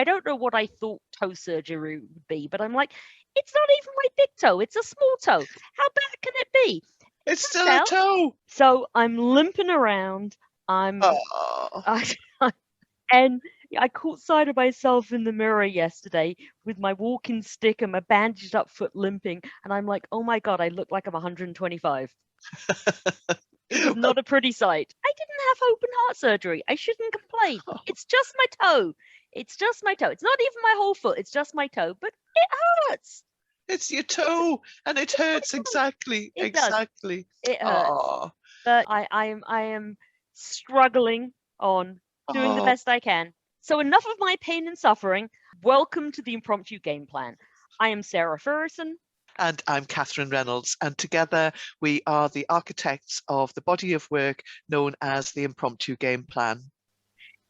I don't know what I thought toe surgery would be, but I'm like, it's not even my big toe. It's a small toe. How bad can it be? It's still a toe. So I'm limping around. Oh. And I caught sight of myself in the mirror yesterday with my walking stick and my bandaged up foot limping. And I'm like, oh my God, I look like I'm 125. It was not a pretty sight. I didn't have open heart surgery. I shouldn't complain. It's just my toe. It's just my toe. It's not even my whole foot. It's just my toe, but it hurts. It's your toe, and it hurts. Exactly. It exactly. Does. It hurts. Oh. But I am struggling on doing the best I can. So enough of my pain and suffering. Welcome to the Impromptu Game Plan. I am Sarah Ferguson. And I'm Catherine Reynolds, and together we are the architects of the body of work known as the Impromptu Game Plan.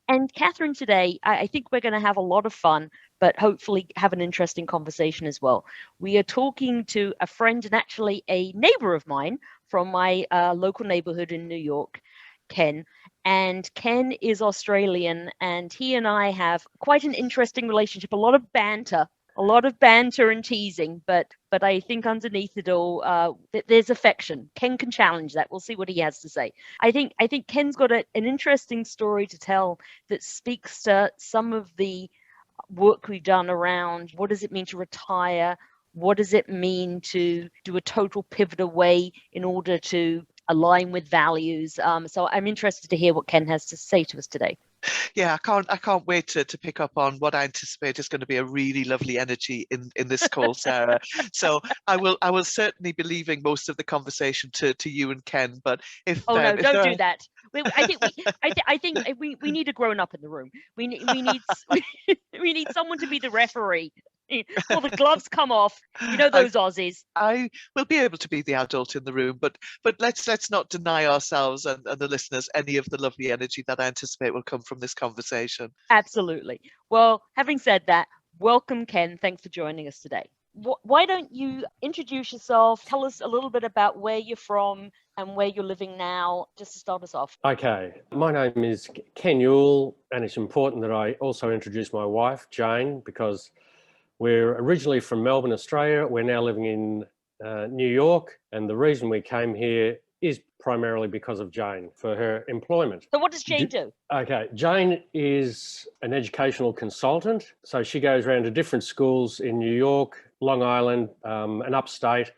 And Catherine, today, I think we're going to have a lot of fun, but hopefully have an interesting conversation as well. We are talking to a friend and actually a neighbor of mine from my local neighborhood in New York, Ken. And Ken is Australian, and he and I have quite an interesting relationship, a lot of banter and teasing, but I think underneath it all, there's affection. Ken can challenge that. We'll see what he has to say. I think Ken's got an interesting story to tell that speaks to some of the work we've done around what does it mean to retire? What does it mean to do a total pivot away in order to align with values? So I'm interested to hear what Ken has to say to us today. Yeah, I can't wait to pick up on what I anticipate is going to be a really lovely energy in this call, Sarah. So I will certainly be leaving most of the conversation to you and Ken. But if no, don't do that. I think we need a grown up in the room. We need someone to be the referee. Well, the gloves come off. You know those Aussies. I will be able to be the adult in the room, but let's not deny ourselves and the listeners any of the lovely energy that I anticipate will come from this conversation. Absolutely. Well, having said that, welcome, Ken. Thanks for joining us today. Why don't you introduce yourself? Tell us a little bit about where you're from and where you're living now, just to start us off. Okay. My name is Ken Yuille, and it's important that I also introduce my wife, Jane, because we're originally from Melbourne, Australia. We're now living in New York, and the reason we came here is primarily because of Jane for her employment. So what does Jane do? Okay, Jane is an educational consultant. So she goes around to different schools in New York, Long Island, and upstate,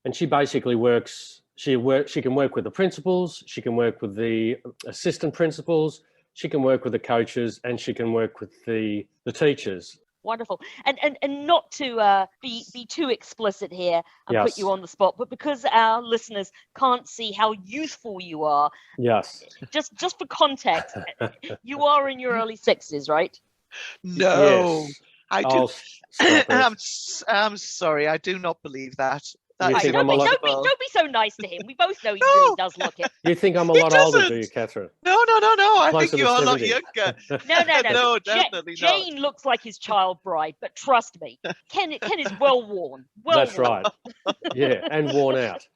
and she basically works. She can work with the principals, she can work with the assistant principals, she can work with the coaches, and she can work with the teachers. Wonderful. And not to be too explicit here and Yes. put you on the spot, but because our listeners can't see how youthful you are. Yes. Just for context, you are in your early 60s, right? No, Yes. I do. I'm sorry, I do not believe that. You think I'm a lot... Don't be so nice to him. We both know he really does look it. You think I'm a lot older, do you, Catherine? No. I Closer think you're a lot 70. younger. No. No, definitely not. Jane looks like his child bride, but trust me, Ken is well worn. That's right. Yeah, and worn out.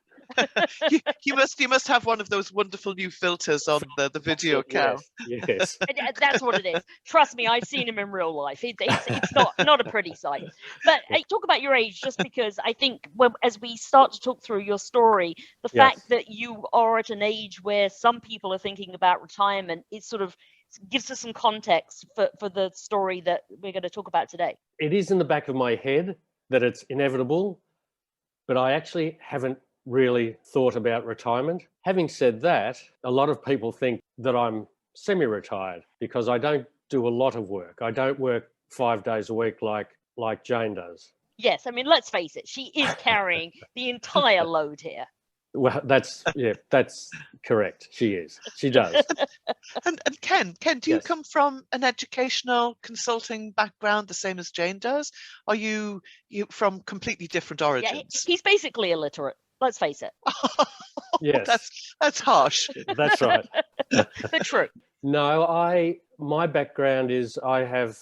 you must have one of those wonderful new filters on the video cam. Yes. That's what it is. Trust me, I've seen him in real life. It's not a pretty sight. But talk about your age, just because I think as we start to talk through your story, the fact that you are at an age where some people are thinking about retirement, it sort of gives us some context for the story that we're going to talk about today. It is in the back of my head that it's inevitable, but I actually haven't really thought about retirement. Having said that, a lot of people think that I'm semi-retired because I don't do a lot of work. I don't work 5 days a week like Jane does. Yes, I mean, let's face it, she is carrying the entire load here. Well, that's correct. She is. She does. And Ken, do you come from an educational consulting background, the same as Jane does? Are you from completely different origins? Yeah, he's basically illiterate. Let's face it. Yes. That's harsh. That's right. But true. No, my background is I have,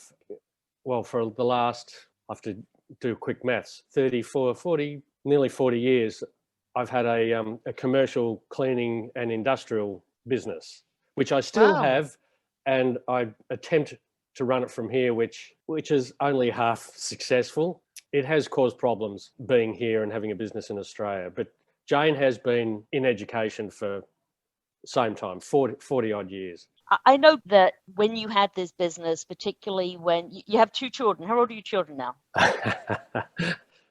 for the last, I have to do quick maths, 40, nearly 40 years, I've had a commercial cleaning and industrial business, which I still have, and I attempt to run it from here, which is only half successful. It has caused problems being here and having a business in Australia. But Jane has been in education for the same time, 40 odd years. I know that when you had this business, particularly when you have 2 children, how old are your children now?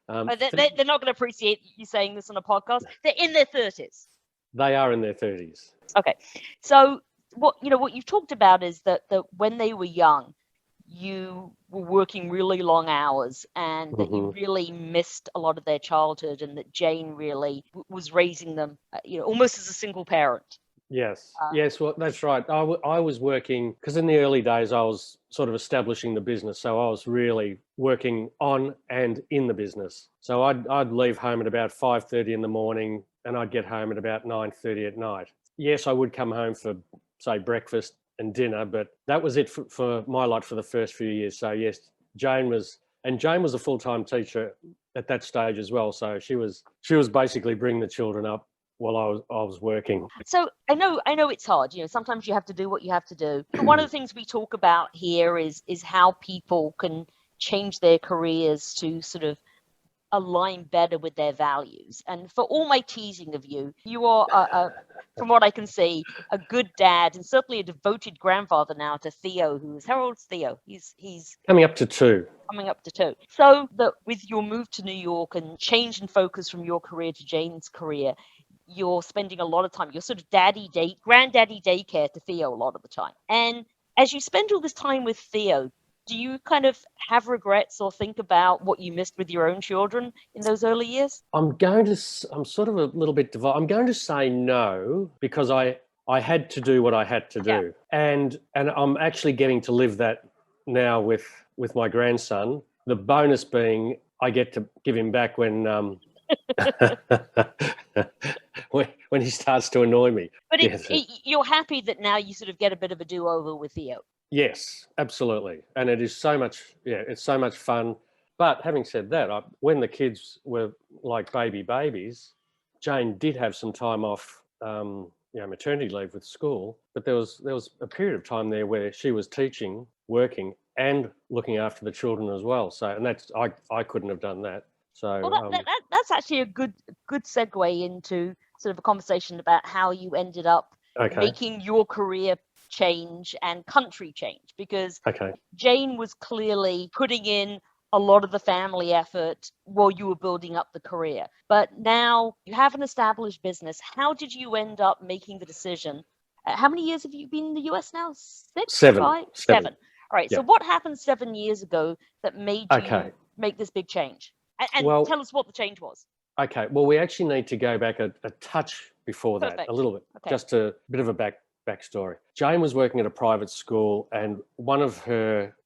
They're not going to appreciate you saying this on a podcast. They're in their 30s. They are in their 30s. Okay. So what you've talked about is that when they were young, you were working really long hours and that you really missed a lot of their childhood, and that Jane really was raising them, almost as a single parent. Yes. Yes. Well, that's right. I was working because in the early days I was sort of establishing the business, so I was really working on and in the business. So I'd leave home at about 5:30 in the morning, and I'd get home at about 9:30 at night. Yes, I would come home for, say, breakfast and dinner, but that was it for my lot for the first few years. So yes, Jane was a full-time teacher at that stage as well. So she was basically bringing the children up while I was working. So I know it's hard. Sometimes you have to do what you have to do. But one of the things we talk about here is how people can change their careers to sort of align better with their values. And for all my teasing of you, you are, from what I can see, a good dad and certainly a devoted grandfather now to Theo, how old's Theo? He's coming up to 2. Coming up to 2. So that with your move to New York and change in focus from your career to Jane's career, you're spending a lot of time, you're sort of granddaddy daycare to Theo a lot of the time. And as you spend all this time with Theo, do you kind of have regrets or think about what you missed with your own children in those early years? I'm sort of a little bit divided. I'm going to say no, because I had to do what I had to do. And I'm actually getting to live that now with my grandson. The bonus being I get to give him back when when he starts to annoy me. But you're happy that now you sort of get a bit of a do-over with Theo. Yes, absolutely. And it is so much, it's so much fun. But having said that, when the kids were like babies, Jane did have some time off, maternity leave with school. But there was a period of time there where she was teaching, working, and looking after the children as well. So, and that's I couldn't have done that. So well, that's actually a good segue into sort of a conversation about how you ended up making your career change and country change, because Jane was clearly putting in a lot of the family effort while you were building up the career. But now you have an established business. How did you end up making the decision? How many years have you been in the US now? 6? 7. 5? 7. All right. Yeah. So what happened 7 years ago that made you make this big change? And tell us what the change was. Okay. Well, we actually need to go back a touch before that, a little bit, just a bit of a backstory. Jane was working at a private school, and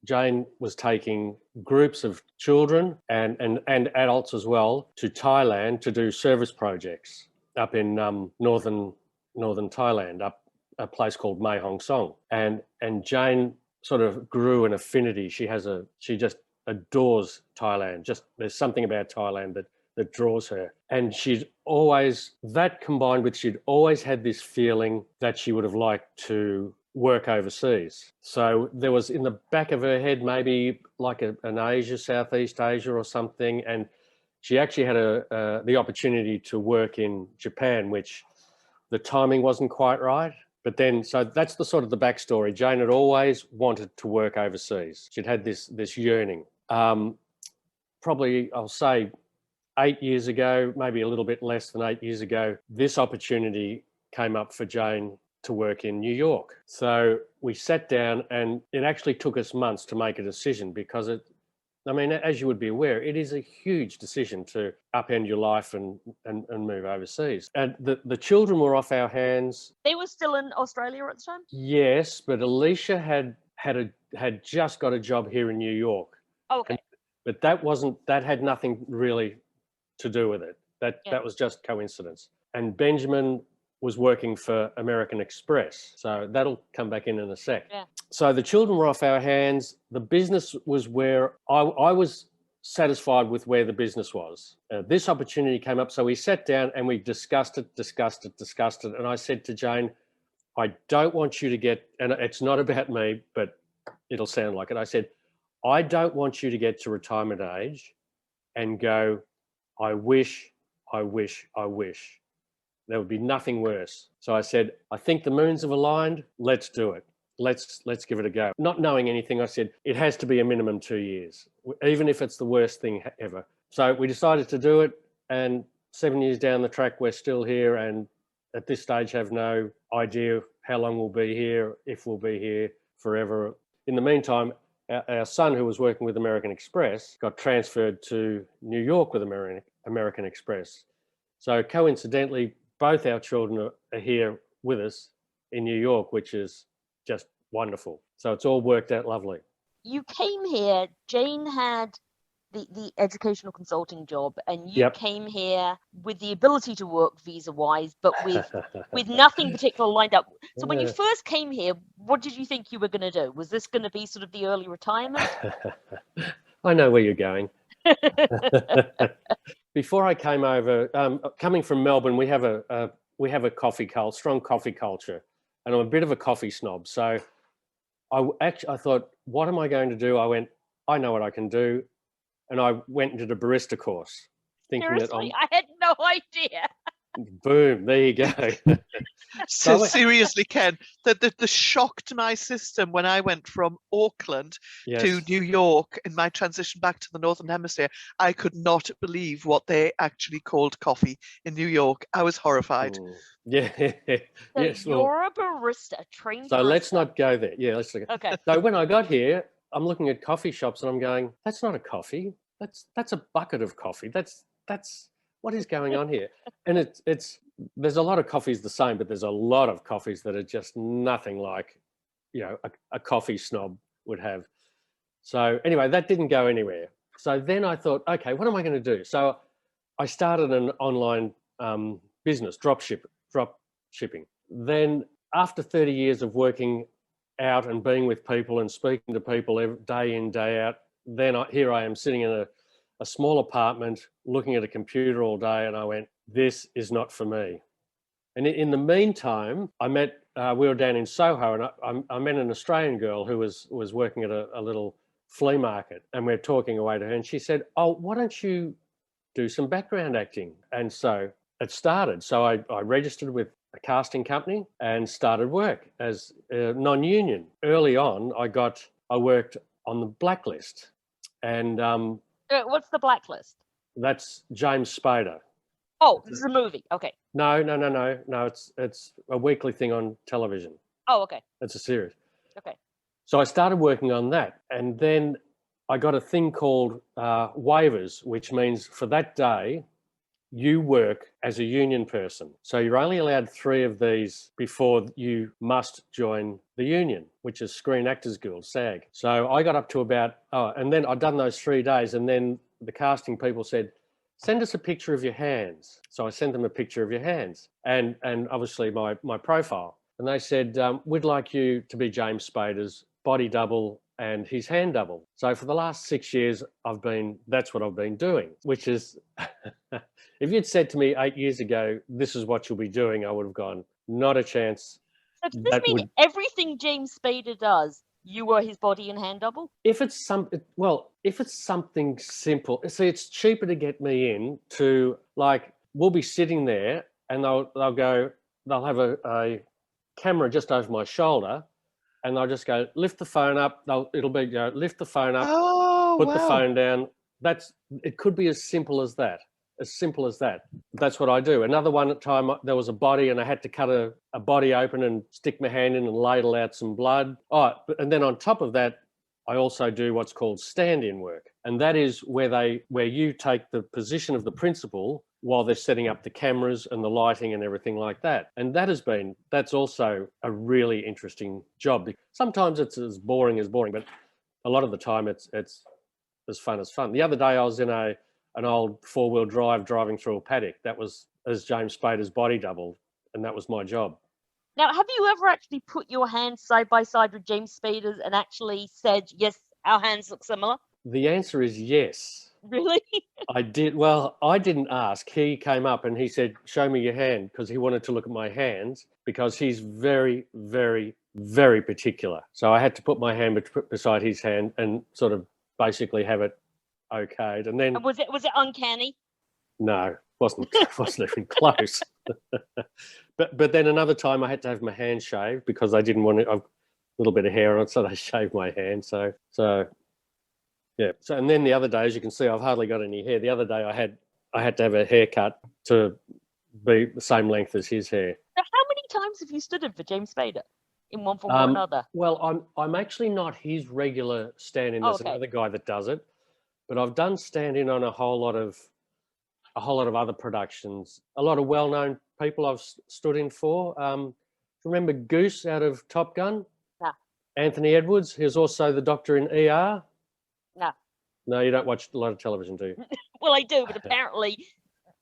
Jane was taking groups of children and adults as well to Thailand to do service projects up in northern Thailand, up a place called Mae Hong Song. And Jane sort of grew an affinity. She just adores Thailand. There's something about Thailand that draws her. And she'd always had this feeling that she would have liked to work overseas. So there was in the back of her head maybe like an Asia, Southeast Asia or something. And she actually had the opportunity to work in Japan, which the timing wasn't quite right. But then, so that's the sort of the backstory. Jane had always wanted to work overseas. She'd had this yearning. Probably, I'll say, 8 years ago, maybe a little bit less than 8 years ago, this opportunity came up for Jane to work in New York. So we sat down, and it actually took us months to make a decision, because as you would be aware, it is a huge decision to upend your life and move overseas. And the children were off our hands. They were still in Australia at the time? Yes, but Alicia had just got a job here in New York. Oh, okay. But that had nothing really to do with it. That was just coincidence. And Benjamin was working for American Express. So that'll come back in a sec. Yeah. So the children were off our hands. The business was where I was satisfied with where the business was. This opportunity came up. So we sat down and we discussed it. And I said to Jane, I don't want you to get, and it's not about me, but it'll sound like it. I said, I don't want you to get to retirement age and go, I wish, I wish, I wish. There would be nothing worse. So I said, I think the moons have aligned. Let's do it. Let's give it a go. Not knowing anything, I said, it has to be a minimum 2 years, even if it's the worst thing ever. So we decided to do it. And 7 years down the track, we're still here. And at this stage, have no idea how long we'll be here, if we'll be here forever. In the meantime, our son, who was working with American Express, got transferred to New York with American Express. So coincidentally, both our children are here with us in New York, which is just wonderful. So it's all worked out lovely. You came here, Jane had the educational consulting job, and you came here with the ability to work visa-wise, but with nothing particular lined up. So when you first came here, what did you think you were going to do? Was this going to be sort of the early retirement? I know where you're going. Before I came over, coming from Melbourne, we have a coffee culture, strong coffee culture, and I'm a bit of a coffee snob. So I thought, what am I going to do? I went, I know what I can do, and I went into the barista course, thinking Seriously, I had no idea. Boom, there you go. So seriously, Ken, the shock to my system when I went from Auckland to New York in my transition back to the Northern Hemisphere, I could not believe what they actually called coffee in New York. I was horrified. Yeah. So you're a barista, a trained So barista. let's not go there. Yeah, let's look. Okay. So when I got here, I'm looking at coffee shops and I'm going, that's not a coffee. That's a bucket of coffee. That's what is going on here? And it's there's a lot of coffees the same, but there's a lot of coffees that are just nothing like, a coffee snob would have. So anyway, that didn't go anywhere. So then I thought, okay, what am I going to do? So I started an online business, drop shipping. Then after 30 years of working out and being with people and speaking to people day in, day out, then here I am sitting in a small apartment looking at a computer all day, and I went, this is not for me. And in the meantime, I met, we were down in Soho, and I met an Australian girl who was working at a little flea market, and we're talking away to her, and she said, oh, why don't you do some background acting? And so it started. So I registered with a casting company and started work as non-union. Early on, I worked on the Blacklist. And what's the Blacklist? That's James Spader. Oh, this is a movie. Okay. No. It's a weekly thing on television. Oh, okay. It's a series. Okay. So I started working on that, and then I got a thing called waivers, which means for that day you work as a union person. So you're only allowed 3 of these before you must join the union, which is Screen Actors Guild, SAG. So I got up to about, and then I'd done those 3 days, and then the casting people said, send us a picture of your hands. So I sent them a picture of your hands and obviously my profile. And they said, we'd like you to be James Spader's body double and his hand double. So for the last 6 years, that's what I've been doing, which is, if you'd said to me 8 years ago, this is what you'll be doing, I would have gone, not a chance. So does this mean everything James Spader does, you were his body and hand double? If it's something simple, see, it's cheaper to get me in to, like, we'll be sitting there and they'll have a camera just over my shoulder, and they'll just go, lift the phone up. It'll be, lift the phone up, put the phone down. It could be as simple as that. As simple as that. That's what I do. Another one at time, there was a body and I had to cut a body open and stick my hand in and ladle out some blood. And then on top of that, I also do what's called stand-in work. And that is where you take the position of the principal while they're setting up the cameras and the lighting and everything like that. And that's also a really interesting job. Sometimes it's as boring as boring, but a lot of the time it's as fun as fun. The other day I was in an old 4-wheel drive driving through a paddock. That was as James Spader's body double, and that was my job. Now, have you ever actually put your hands side by side with James Spader's and actually said, yes, our hands look similar? The answer is yes. Really? I did. Well, I didn't ask. He came up and he said, show me your hand, because he wanted to look at my hands, because he's very, very, very particular. So I had to put my hand beside his hand and sort of basically have it okayed. And then was it uncanny? No, wasn't even close. But then another time I had to have my hand shaved because I didn't want a little bit of hair on it, so they shaved my hand. So yeah. So and then the other day, as you can see, I've hardly got any hair. The other day I had to have a haircut to be the same length as his hair. So how many times have you stood in for James Spader in one form or another? Well, I'm actually not his regular stand-in. There's another guy that does it, but I've done stand-in on a whole lot of other productions. A lot of well-known people I've stood in for. Remember Goose out of Top Gun? No. Anthony Edwards. He was also the doctor in ER. No. No, you don't watch a lot of television, do you? Well, I do, but apparently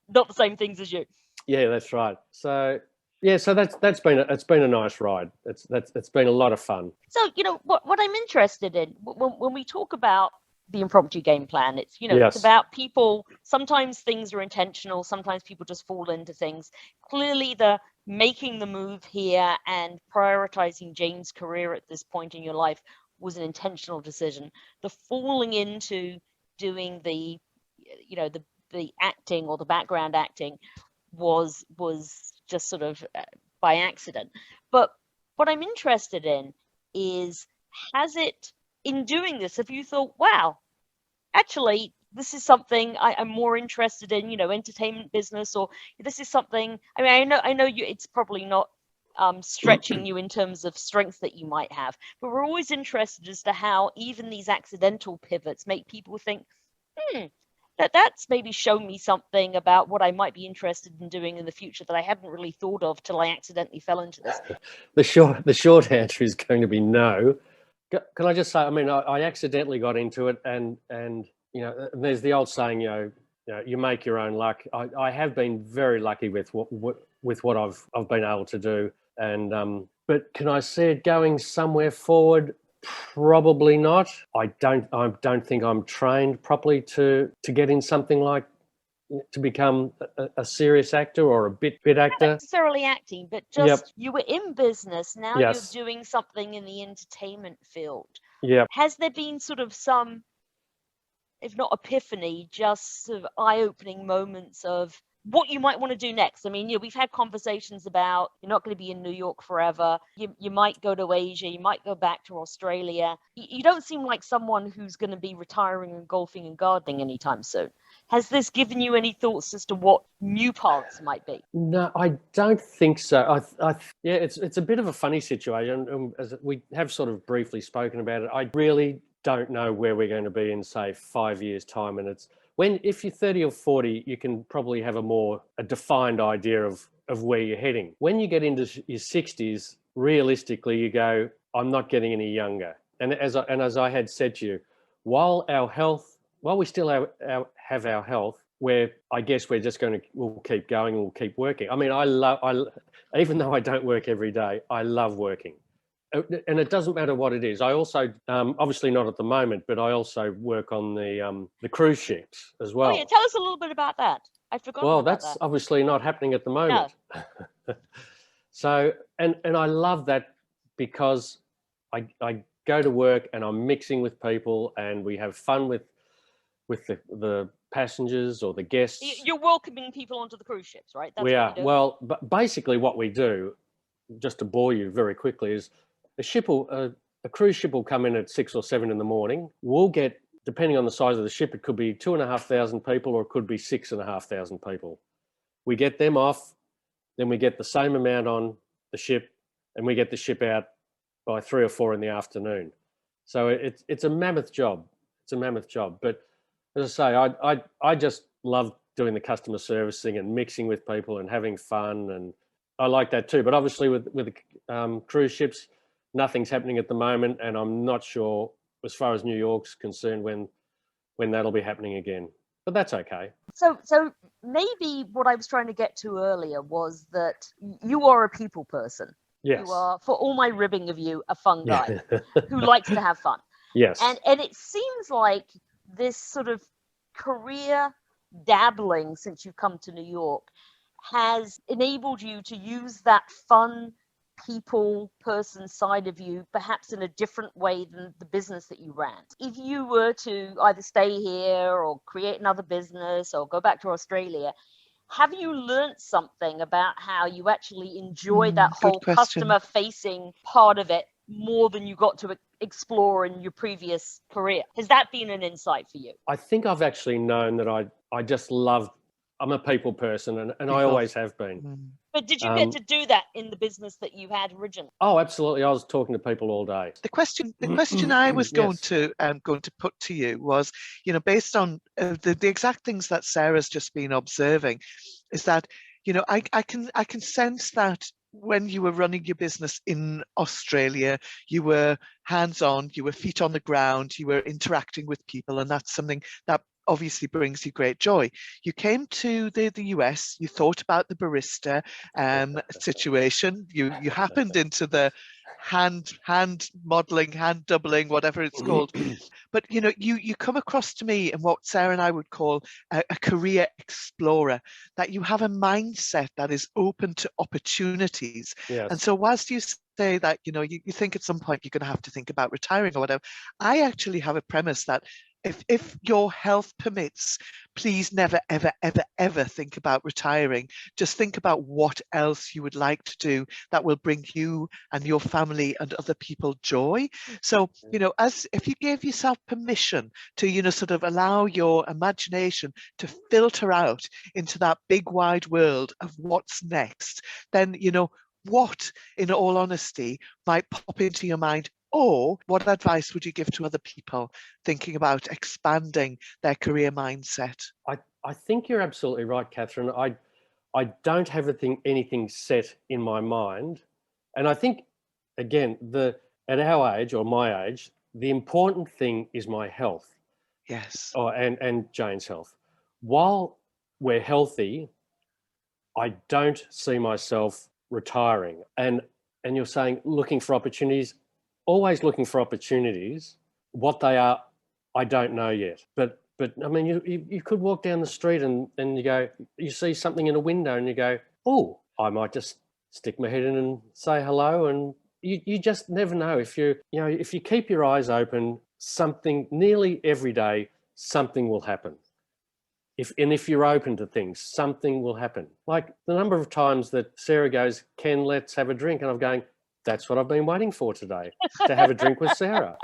not the same things as you. Yeah, that's right. So yeah, so it's been a nice ride. It's been a lot of fun. So what I'm interested in when we talk about the impromptu game plan, it's Yes. It's about people. Sometimes things are intentional, sometimes people just fall into things. Clearly the making the move here and prioritizing Jane's career at this point in your life was an intentional decision. The falling into doing the acting or the background acting was just sort of by accident. But what I'm interested in is, in doing this, have you thought, wow, actually, this is something I'm more interested in, entertainment business, or this is something, I know you, it's probably not stretching you in terms of strengths that you might have, but we're always interested as to how even these accidental pivots make people think, that's maybe shown me something about what I might be interested in doing in the future that I hadn't really thought of till I accidentally fell into this. The short answer is going to be no. Can I just say, I accidentally got into it, and there's the old saying, you make your own luck. I have been very lucky with what I've been able to do, and but can I see it going somewhere forward? Probably not. I don't think I'm trained properly to get in something like, to become a serious actor or a bit actor. Not necessarily acting, but just You were in business. Now you're doing something in the entertainment field. Yeah. Has there been sort of some, if not epiphany, just sort of eye-opening moments of what you might want to do next? We've had conversations about you're not going to be in New York forever. You might go to Asia. You might go back to Australia. You don't seem like someone who's going to be retiring and golfing and gardening anytime soon. Has this given you any thoughts as to what new paths might be? No, I don't think so. It's a bit of a funny situation. As we have sort of briefly spoken about it, I really don't know where we're going to be in, say, 5 years' time. And if you're 30 or 40, you can probably have a defined idea of where you're heading. When you get into your 60s, realistically, you go, I'm not getting any younger. And as I had said to you, while we still have our health, I guess we'll keep going and we'll keep working. Even though I don't work every day, I love working. And it doesn't matter what it is. I also, obviously not at the moment, but I also work on the cruise ships as well. Oh yeah, tell us a little bit about that. I forgot. Well, that's obviously not happening at the moment. No. So, and I love that because I go to work and I'm mixing with people and we have fun with the passengers or the guests. You're welcoming people onto the cruise ships, right? We are. Well, but basically what we do, just to bore you very quickly, is a cruise ship will come in at 6 or 7 in the morning. We'll get, depending on the size of the ship, it could be 2,500 people or it could be 6,500 people. We get them off, then we get the same amount on the ship, and we get the ship out by 3 or 4 in the afternoon. So it's a mammoth job. It's a mammoth job. But as I say, I just love doing the customer service thing and mixing with people and having fun, and I like that too. But obviously with the cruise ships, nothing's happening at the moment, and I'm not sure as far as New York's concerned when that'll be happening again. But that's okay. So maybe what I was trying to get to earlier was that you are a people person. Yes. You are, for all my ribbing of you, a fun guy who likes to have fun. Yes. And it seems like this sort of career dabbling since you've come to New York has enabled you to use that fun people person side of you, perhaps in a different way than the business that you ran. If you were to either stay here or create another business or go back to Australia, have you learned something about how you actually enjoy that whole customer facing part of it more than you got to explore in your previous career? Has that been an insight for you? I think I've actually known that I just love, I'm a people person, and I always have been. But did you get to do that in the business that you had originally? Oh, absolutely. I was talking to people all day. The question I was going to put to you was, based on the exact things that Sarah's just been observing, is that, I can sense that when you were running your business in Australia, you were hands-on, you were feet on the ground, you were interacting with people, and that's something that obviously brings you great joy. You came to the US, you thought about the barista situation, you happened into the hand modeling, hand doubling, whatever it's called. But you come across to me in what Sarah and I would call a career explorer, that you have a mindset that is open to opportunities. Yes. And so whilst you say that, you think at some point you're going to have to think about retiring or whatever, I actually have a premise that if your health permits, please never, ever, ever, ever think about retiring. Just think about what else you would like to do that will bring you and your family and other people joy. So, as if you gave yourself permission to, sort of allow your imagination to filter out into that big wide world of what's next, then, what, in all honesty, might pop into your mind? Or what advice would you give to other people thinking about expanding their career mindset? I think you're absolutely right, Catherine. I don't have anything set in my mind. And I think, again, at our age, or my age, the important thing is my health. Yes. And Jane's health. While we're healthy, I don't see myself retiring. And you're saying looking for opportunities. Always looking for opportunities. What they are, I don't know yet. But I mean, you could walk down the street and you see something in a window and you go, oh, I might just stick my head in and say hello. And you just never know. If you keep your eyes open, something nearly every day, something will happen. If you're open to things, something will happen. Like the number of times that Sarah goes, Ken, let's have a drink. And I'm going, that's what I've been waiting for today, to have a drink with Sarah.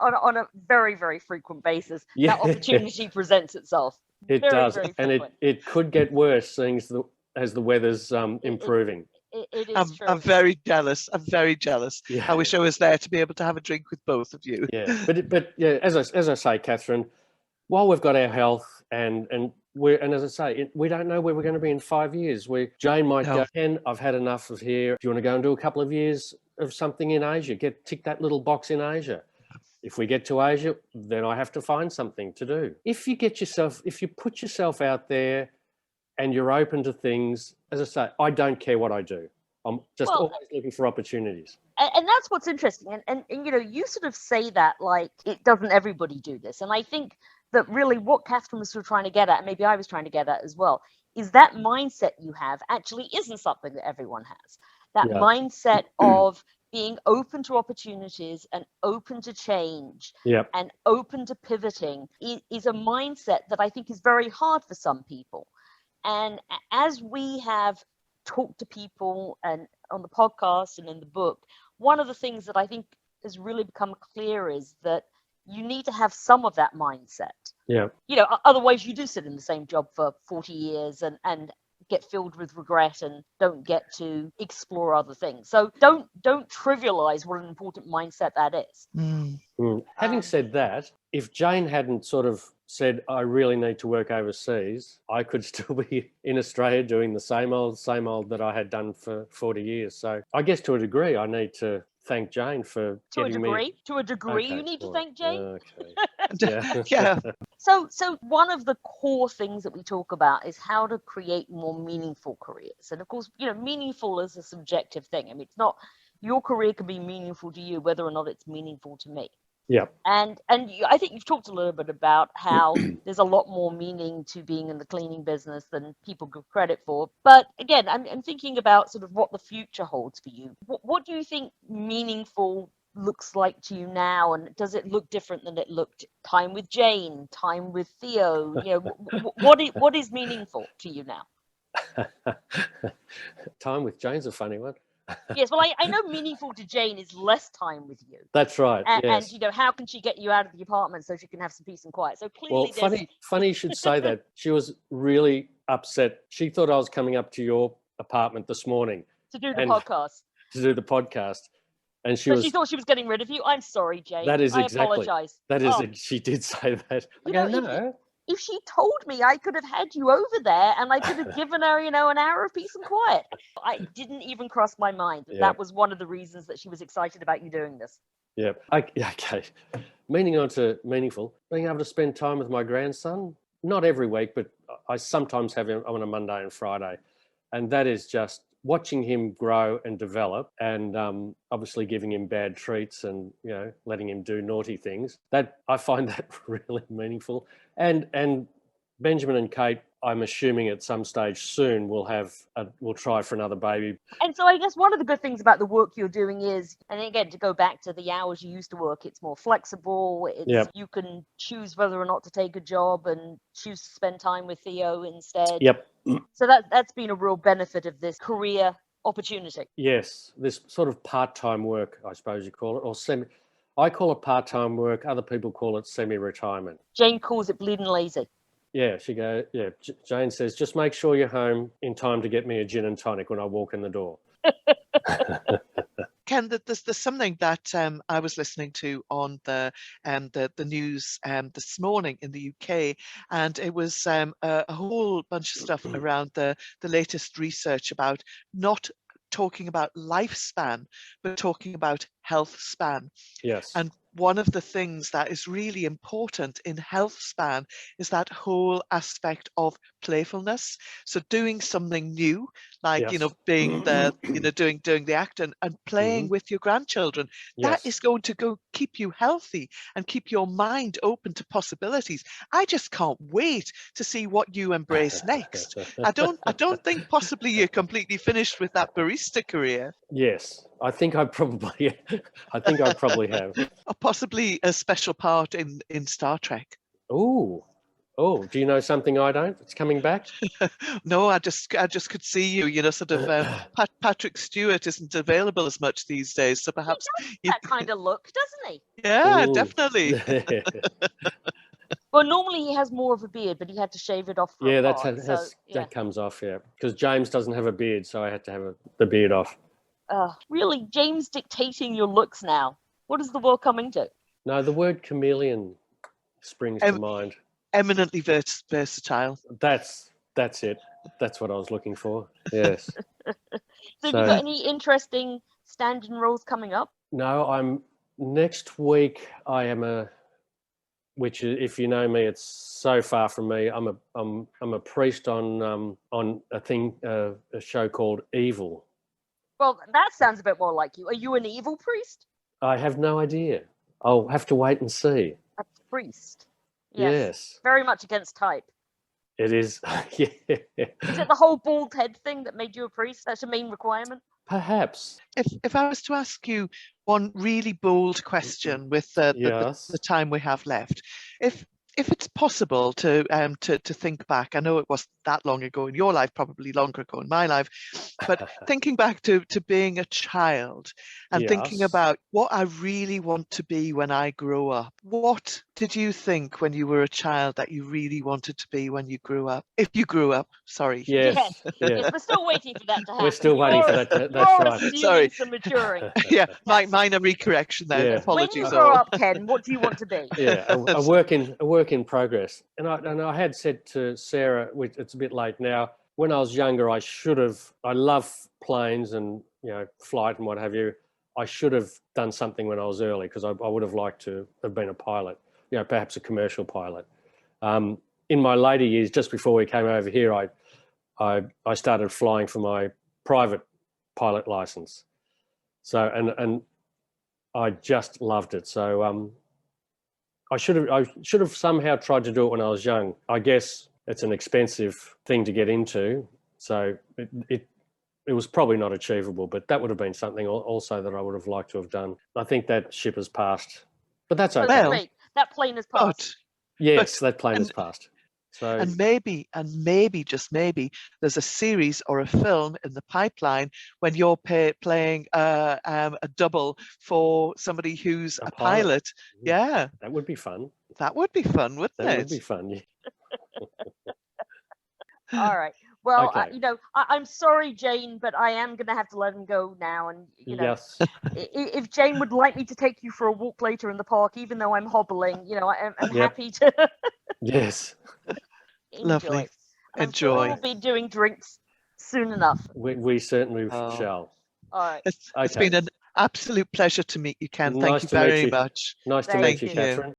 On a very, very frequent basis, that opportunity presents itself. It does, very and it could get worse as the weather's improving. It is true. I'm very jealous. Yeah. I wish I was there to be able to have a drink with both of you. Yeah, but yeah, as I say, Catherine, while we've got our health and as I say, we don't know where we're going to be in 5 years. Jane might go, Ken, I've had enough of here. Do you want to go and do a couple of years of something in Asia? Tick that little box in Asia. If we get to Asia, then I have to find something to do. If you put yourself out there and you're open to things, as I say, I don't care what I do. I'm just always looking for opportunities. And that's what's interesting. And you sort of say that like it doesn't everybody do this. And I think that really what Catherine was sort of trying to get at, and maybe I was trying to get at as well, is that mindset you have actually isn't something that everyone has. That mindset of being open to opportunities and open to change and open to pivoting is a mindset that I think is very hard for some people. And as we have talked to people and on the podcast and in the book, one of the things that I think has really become clear is that you need to have some of that mindset. Yeah. Otherwise you do sit in the same job for 40 years and get filled with regret and don't get to explore other things. So don't trivialize what an important mindset that is. Having said that, if Jane hadn't sort of said, I really need to work overseas, I could still be in Australia doing the same old that I had done for 40 years. So I guess to a degree, I need to thank Jane for getting me. To a degree, you need to thank Jane. Okay. Yeah. So one of the core things that we talk about is how to create more meaningful careers. And of course, meaningful is a subjective thing. I mean, it's not, your career can be meaningful to you, whether or not it's meaningful to me. Yeah. And I think you've talked a little bit about how there's a lot more meaning to being in the cleaning business than people give credit for. But again, I'm thinking about sort of what the future holds for you. What do you think meaningful looks like to you now, and does it look different than it looked time with Jane, time with Theo? What is meaningful to you now? Time with Jane's a funny one. Yes, well, I know meaningful to Jane is less time with you. That's right. And yes. how can she get you out of the apartment so she can have some peace and quiet? So clearly, Well, funny you should say that. She was really upset. She thought I was coming up to your apartment this morning to do the podcast. To do the podcast, and she thought she was getting rid of you. I'm sorry, Jane. That is exactly. I apologize. That is. She did say that. No. If she told me, I could have had you over there and I could have given her, an hour of peace and quiet. I didn't even cross my mind. Yep. That was one of the reasons that she was excited about you doing this. Yeah. Okay. Meaning on to meaningful, being able to spend time with my grandson, not every week, but I sometimes have him on a Monday and Friday. And that is just watching him grow and develop, and obviously giving him bad treats and letting him do naughty things. That I find that really meaningful. And Benjamin and Kate, I'm assuming at some stage soon we'll try for another baby. And so I guess one of the good things about the work you're doing is, and again, to go back to the hours you used to work, it's more flexible. You can choose whether or not to take a job and choose to spend time with Theo instead. Yep. So that's been a real benefit of this career opportunity. Yes, this sort of part-time work, I suppose you call it, or I call it part-time work. Other people call it semi-retirement. Jane calls it bleeding lazy. Yeah, Jane says, just make sure you're home in time to get me a gin and tonic when I walk in the door. Ken, there's something that I was listening to on the news this morning in the UK, and it was a whole bunch of stuff around the latest research about not talking about lifespan, but talking about health span. Yes. And one of the things that is really important in health span is that whole aspect of playfulness. So doing something new, like, yes. being doing the act and playing with your grandchildren, that is going to keep you healthy and keep your mind open to possibilities. I just can't wait to see what you embrace next. I don't think possibly you're completely finished with that barista career. Yes, I think I probably have. Or possibly a special part in Star Trek. Oh, do you know something I don't? It's coming back? No, I just could see you, sort of Patrick Stewart isn't available as much these days, so perhaps he does that kind of look, doesn't he? Yeah, definitely. Well, normally he has more of a beard, but he had to shave it off. That comes off, because James doesn't have a beard, so I had to have the beard off. Really, James dictating your looks now. What is the world coming to? No, the word chameleon springs to mind. Eminently versatile. That's it. That's what I was looking for. Yes. So have you got any interesting stand-in roles coming up? No, next week I am which if you know me, it's so far from me. I'm a priest on a show called Evil. Well, that sounds a bit more like you. Are you an evil priest? I have no idea. I'll have to wait and see. A priest. Yes. Very much against type. It is. Yeah. Is it the whole bald head thing that made you a priest? That's a main requirement? Perhaps. If I was to ask you one really bold question with the time we have left, if it's possible to think back, I know it wasn't that long ago in your life, probably longer ago in my life, but thinking back to being a child and thinking about what I really want to be when I grow up. What did you think when you were a child that you really wanted to be when you grew up? If you grew up, sorry. Yes, we're still waiting for that to happen. We're still waiting for that. That's right. Sorry. Some maturing. Minor recorrection there. Yeah. Apologies. When you grow up, Ken, what do you want to be? Yeah, a work in progress. And I had said to Sarah, it's a bit late now, when I was younger, I love planes and flight and what have you. I should have done something when I was early, because I would have liked to have been a pilot, perhaps a commercial pilot. In my later years, just before we came over here, I started flying for my private pilot license. So and I just loved it. So I should have somehow tried to do it when I was young. I guess it's an expensive thing to get into, so it was probably not achievable. But that would have been something also that I would have liked to have done. I think that ship has passed, but that's okay. Well, Great. That plane has passed. Yes, that plane has passed. So and maybe, just maybe, there's a series or a film in the pipeline when you're playing a double for somebody who's a pilot. Yeah, that would be fun. That would be fun, wouldn't it? That would be fun. Yeah. All right. Well, Okay. I'm sorry, Jane, but I am going to have to let him go now. And, Yes. if Jane would like me to take you for a walk later in the park, even though I'm hobbling, I'm happy to. Yes. Enjoy. Lovely. I'm sure Enjoy. we'll be doing drinks soon enough. We certainly shall. All right. It's been an absolute pleasure to meet you, Ken. Thank you very much. Nice to meet you, Thank you. Catherine.